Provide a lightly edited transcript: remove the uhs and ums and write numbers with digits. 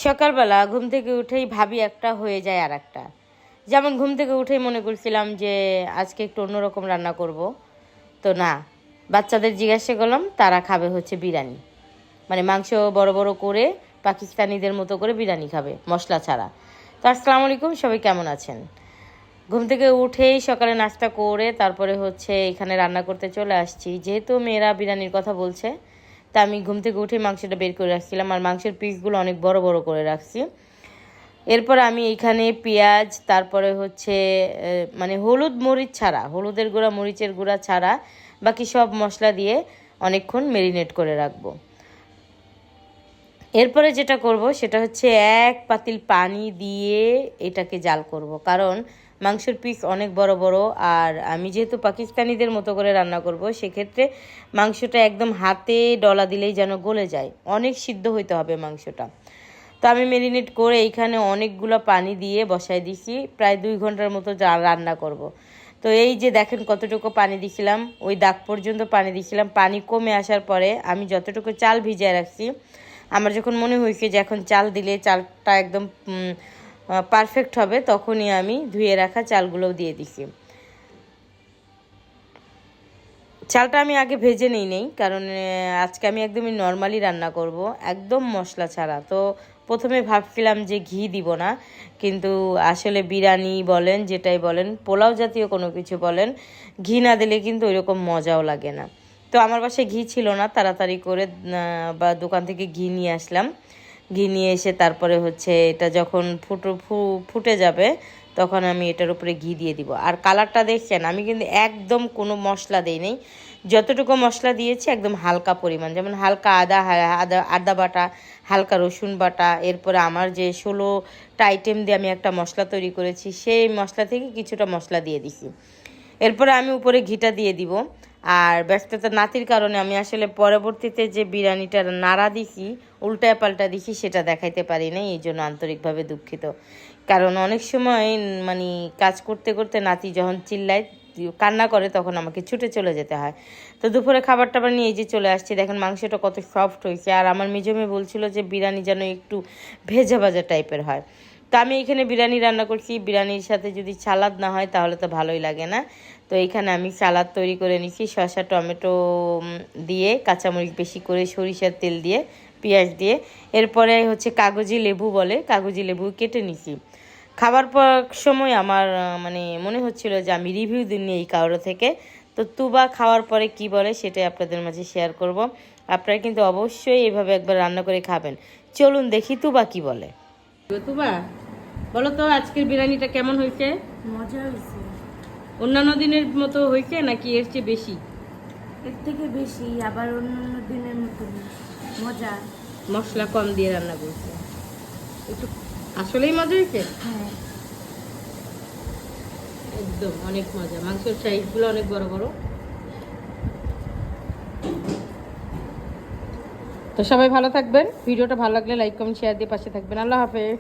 সকালবেলা ঘুম থেকে উঠেই ভাবি একটা হয়ে যায় আর একটা। যেমন ঘুম থেকে উঠেই মনে করছিলাম যে আজকে একটু অন্যরকম রান্না করব, তো না, বাচ্চাদের জিজ্ঞাসা করলাম, তারা খাবে হচ্ছে বিরিয়ানি, মানে মাংস বড় বড় করে পাকিস্তানিদের মতো করে বিরিয়ানি খাবে মশলা ছাড়া। তো আসসালামু আলাইকুম, সবাই কেমন আছেন? ঘুম থেকে উঠেই সকালে নাস্তা করে তারপরে হচ্ছে এখানে রান্না করতে চলে আসছি। যেহেতু মেয়েরা বিরিয়ানির কথা বলছে, তা আমি ঘুম থেকে উঠেই মাংসটা বের করে রাখছিলাম, আর মাংসের পিসগুলো অনেক বড় বড় করে রাখছি। এরপর আমি এইখানে পেঁয়াজ, তারপরে হচ্ছে মানে হলুদ মরিচ ছাড়া, হলুদের গুঁড়া মরিচের গুঁড়া ছাড়া বাকি সব মশলা দিয়ে অনেকক্ষণ ম্যারিনেট করে রাখবো। এরপরে যেটা করব সেটা হচ্ছে এক পাতিল পানি দিয়ে এটাকে জাল করব, কারণ মাংসের পিস অনেক বড় বড়, আর আমি যেহেতু পাকিস্তানিদের মতো করে রান্না করব সেক্ষেত্রে মাংসটা একদম হাতে ডলা দিলেই যেন গলে যায়, অনেক সিদ্ধ হইতে হবে মাংসটা। তো আমি ম্যারিনেট করে এইখানে অনেকগুলো পানি দিয়ে বসাই দিছি, প্রায় 2 ঘন্টার মতো রান্না করব। তো এই যে দেখেন কতটুকু পানি দিছিলাম, ওই দাগ পর্যন্ত পানি দিছিলাম। পানি কমে আসার পরে আমি যতটুকু চাল ভিজিয়ে রাখছি, আমার যখন মনে হয়েছে যে এখন চাল দিলে চালটা একদম পারফেক্ট হবে, তখনই আমি ধুয়ে রাখা চালগুলোও দিয়ে দিছি। চালটা আমি আগে ভেজে নেই, কারণ আজকে আমি একদমই নর্মালি রান্না করব, একদম মশলা ছাড়া। তো প্রথমে ভাবছিলাম যে ঘি দিব না, কিন্তু আসলে বিরিয়ানি বলেন, যেটাই বলেন, পোলাও জাতীয় কোনো কিছু বলেন, ঘি না দিলে কিন্তু ওইরকম মজাও লাগে না। তো আমার বাসায় ঘি ছিল না, তাড়াতাড়ি করে বা দোকান থেকে ঘি নিয়ে আসলাম। ঘি নিয়ে এসে তারপরে হচ্ছে এটা যখন ফুটে যাবে, তখন আমি এটার উপরে ঘি দিয়ে দিব। আর কালারটা দেখছেন, আমি কিন্তু একদম কোনো মশলা দিই নেই, যতটুকু মশলা দিয়েছি একদম হালকা পরিমাণ, যেমন হালকা আদা বাটা, হালকা রসুন বাটা, এরপরে আমার যে 16টা আইটেম দিয়ে আমি একটা মশলা তৈরি করেছি, সেই মশলা থেকে কিছুটা মশলা দিয়ে দিছি। এরপরে আমি উপরে ঘিটা দিয়ে দিব। আর ব্যস্ততা নাতির কারণে আমি আসলে পরবর্তীতে যে বিরিয়ানিটা নাড়া দিছি, উল্টায় পাল্টা দিছি, সেটা দেখাইতে পারি নাই, এই জন্য আন্তরিকভাবে দুঃখিত। কারণ অনেক সময় মানে কাজ করতে করতে নাতি যখন চিল্লায়, কান্না করে, তখন আমাকে ছুটে চলে যেতে হয়। তো দুপুরে খাবার টাবার নিয়ে এই যে চলে আসছি, দেখেন মাংসটা কত সফট হয়েছে। আর আমার মেজমে বলছিল যে বিরিয়ানি যেন একটু ভেজা ভাজা টাইপের হয়। তো আমি এখানে বিরিয়ানি রান্না করছি, বিরিয়ানির সাথে যদি সালাদ না হয় তাহলে তো ভালোই লাগে না। তো এইখানে আমি সালাদ তৈরি করে নিচ্ছি, শসা টমেটো দিয়ে, কাঁচামরিচ বেশি করে, সরিষার তেল দিয়ে, পেঁয়াজ দিয়ে। এরপরে হচ্ছে কাগজি লেবু বলে, কাগজি লেবু কেটে নিছি। খাবার পর সময় আমার মানে মনে হচ্ছিল যে আমি রিভিউ দিইনি এই কারো থেকে। তো তুবা খাওয়ার পরে কি বলে সেটাই আপনাদের মাঝে শেয়ার করব। আপনারা কিন্তু অবশ্যই এভাবে একবার রান্না করে খাবেন। চলুন দেখি তুবা কি বলে। তুবা বলো তো, আজকের বিরিয়ানিটা কেমন হয়েছে? মজা হয়েছে। অন্যান্য দিনের মতো হয়েছে নাকি এর চেয়ে বেশি? এর থেকে বেশি, আবার অন্যান্য দিনের মতো মজা। মশলা কম দিয়ে রান্না করছে, একটু আসলেই মজা হয়েছে। হ্যাঁ, একদম অনেক মজা, মাংসের সাইজগুলো অনেক বড় বড়। তো সবাই ভালো থাকবেন, ভিডিওটা ভালো লাগলে লাইক কমেন্ট শেয়ার দিয়ে পাশে থাকবেন। আল্লাহ হাফেজ।